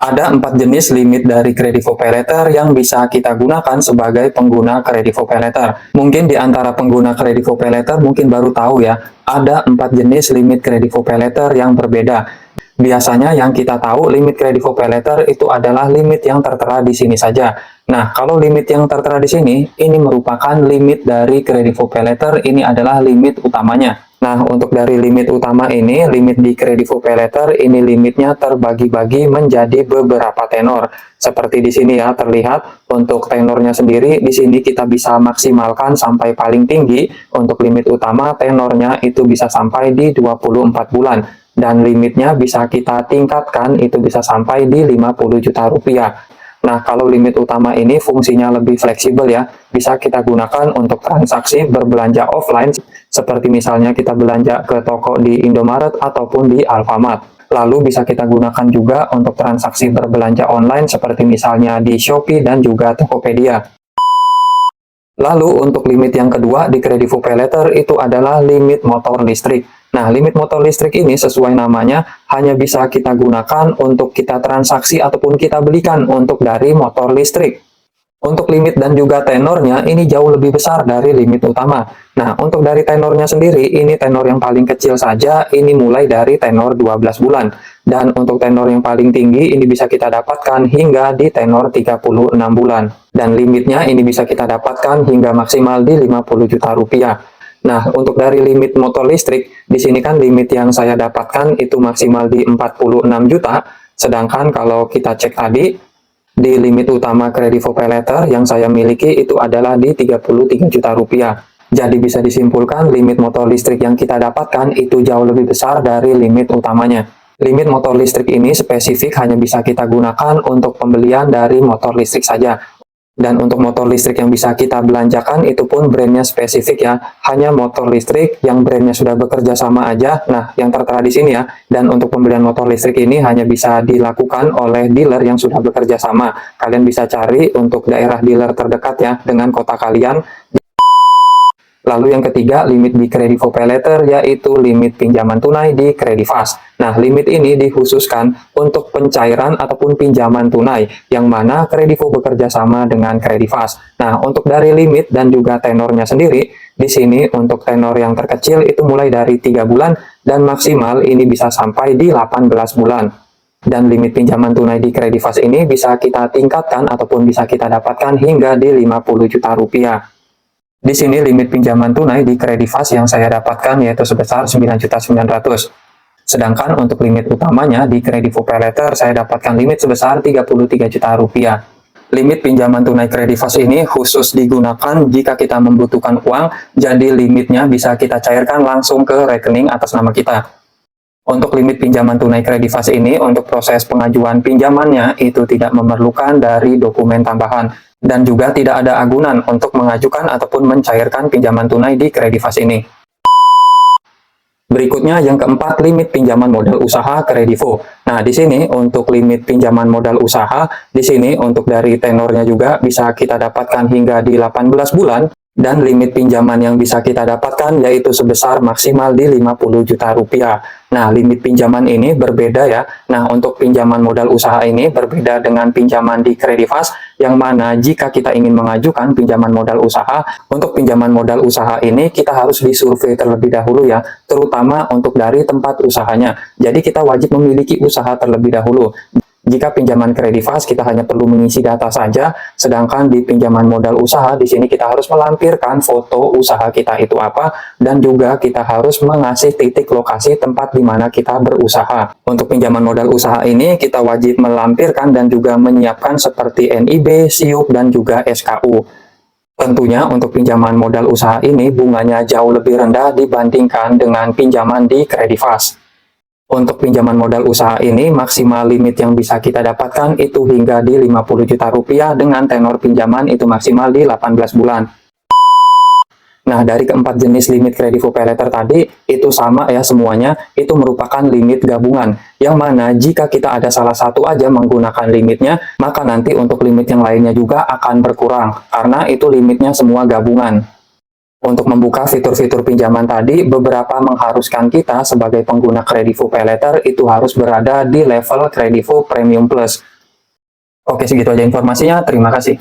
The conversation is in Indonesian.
Ada 4 jenis limit dari Kredivo Paylater yang bisa kita gunakan sebagai pengguna Kredivo Paylater. Mungkin di antara pengguna Kredivo Paylater mungkin baru tahu ya, ada 4 jenis limit Kredivo Paylater yang berbeda. Biasanya yang kita tahu limit Kredivo Paylater itu adalah limit yang tertera di sini saja. Nah, kalau limit yang tertera di sini, ini merupakan limit dari Kredivo Paylater, ini adalah limit utamanya. Nah, untuk dari limit utama ini, limit di Kredivo Paylater, ini limitnya terbagi-bagi menjadi beberapa tenor. Seperti di sini ya, terlihat untuk tenornya sendiri, di sini kita bisa maksimalkan sampai paling tinggi. Untuk limit utama, tenornya itu bisa sampai di 24 bulan. Dan limitnya bisa kita tingkatkan, itu bisa sampai di 50 juta rupiah. Nah, kalau limit utama ini fungsinya lebih fleksibel ya, bisa kita gunakan untuk transaksi berbelanja offline, seperti misalnya kita belanja ke toko di Indomaret ataupun di Alfamart. Lalu bisa kita gunakan juga untuk transaksi berbelanja online, seperti misalnya di Shopee dan juga Tokopedia. Lalu untuk limit yang kedua di Kredivo Paylater itu adalah limit motor listrik. Nah, limit motor listrik ini sesuai namanya hanya bisa kita gunakan untuk kita transaksi ataupun kita belikan untuk dari motor listrik. Untuk limit dan juga tenornya ini jauh lebih besar dari limit utama. Nah, untuk dari tenornya sendiri, ini tenor yang paling kecil saja, ini mulai dari tenor 12 bulan. Dan untuk tenor yang paling tinggi, ini bisa kita dapatkan hingga di tenor 36 bulan. Dan limitnya ini bisa kita dapatkan hingga maksimal di 50 juta rupiah. Nah, untuk dari limit motor listrik, di sini kan limit yang saya dapatkan itu maksimal di 46 juta, sedangkan kalau kita cek tadi, di limit utama Kredivo Paylater yang saya miliki itu adalah di 33 juta rupiah. Jadi bisa disimpulkan limit motor listrik yang kita dapatkan itu jauh lebih besar dari limit utamanya. Limit motor listrik ini spesifik hanya bisa kita gunakan untuk pembelian dari motor listrik saja. Dan untuk motor listrik yang bisa kita belanjakan itu pun brandnya spesifik ya. Hanya motor listrik yang brandnya sudah bekerja sama aja. Nah, yang tertera di sini ya. Dan untuk pembelian motor listrik ini hanya bisa dilakukan oleh dealer yang sudah bekerja sama. Kalian bisa cari untuk daerah dealer terdekat ya dengan kota kalian. Lalu yang ketiga, limit di Kredivo Paylater yaitu limit pinjaman tunai di Kredifast. Nah, limit ini dikhususkan untuk pencairan ataupun pinjaman tunai, yang mana Kredivo bekerja sama dengan Kredifast. Nah, untuk dari limit dan juga tenornya sendiri, di sini untuk tenor yang terkecil itu mulai dari 3 bulan, dan maksimal ini bisa sampai di 18 bulan. Dan limit pinjaman tunai di Kredifast ini bisa kita tingkatkan ataupun bisa kita dapatkan hingga di 50 juta rupiah. Di sini limit pinjaman tunai di Kredifast yang saya dapatkan yaitu sebesar 9.900.000. Sedangkan untuk limit utamanya di Kredivo Paylater saya dapatkan limit sebesar 33 juta rupiah. Limit pinjaman tunai Kredifast ini khusus digunakan jika kita membutuhkan uang, jadi limitnya bisa kita cairkan langsung ke rekening atas nama kita. Untuk limit pinjaman tunai Kredifast ini, untuk proses pengajuan pinjamannya itu tidak memerlukan dari dokumen tambahan. Dan juga tidak ada agunan untuk mengajukan ataupun mencairkan pinjaman tunai di Kredifast ini. Berikutnya yang keempat, limit pinjaman modal usaha Kredivo. Nah, di sini untuk limit pinjaman modal usaha, di sini untuk dari tenornya juga bisa kita dapatkan hingga di 18 bulan. Dan limit pinjaman yang bisa kita dapatkan yaitu sebesar maksimal di 50 juta rupiah. Nah, limit pinjaman ini berbeda ya. Nah, untuk pinjaman modal usaha ini berbeda dengan pinjaman di Kredifast, yang mana jika kita ingin mengajukan pinjaman modal usaha, untuk pinjaman modal usaha ini kita harus disurvei terlebih dahulu ya, terutama untuk dari tempat usahanya. Jadi kita wajib memiliki usaha terlebih dahulu. Jika pinjaman Kredifast kita hanya perlu mengisi data saja, sedangkan di pinjaman modal usaha di sini kita harus melampirkan foto usaha kita itu apa, dan juga kita harus mengasih titik lokasi tempat di mana kita berusaha. Untuk pinjaman modal usaha ini kita wajib melampirkan dan juga menyiapkan seperti NIB, SIUP, dan juga SKU. Tentunya untuk pinjaman modal usaha ini bunganya jauh lebih rendah dibandingkan dengan pinjaman di Kredifast. Untuk pinjaman modal usaha ini, maksimal limit yang bisa kita dapatkan itu hingga di 50 juta rupiah dengan tenor pinjaman itu maksimal di 18 bulan. Nah, dari keempat jenis limit Kredivo Paylater tadi, itu sama ya semuanya, itu merupakan limit gabungan. Yang mana jika kita ada salah satu aja menggunakan limitnya, maka nanti untuk limit yang lainnya juga akan berkurang, karena itu limitnya semua gabungan. Untuk membuka fitur-fitur pinjaman tadi, beberapa mengharuskan kita sebagai pengguna Kredivo Paylater itu harus berada di level Kredivo Premium Plus. Oke, segitu aja informasinya. Terima kasih.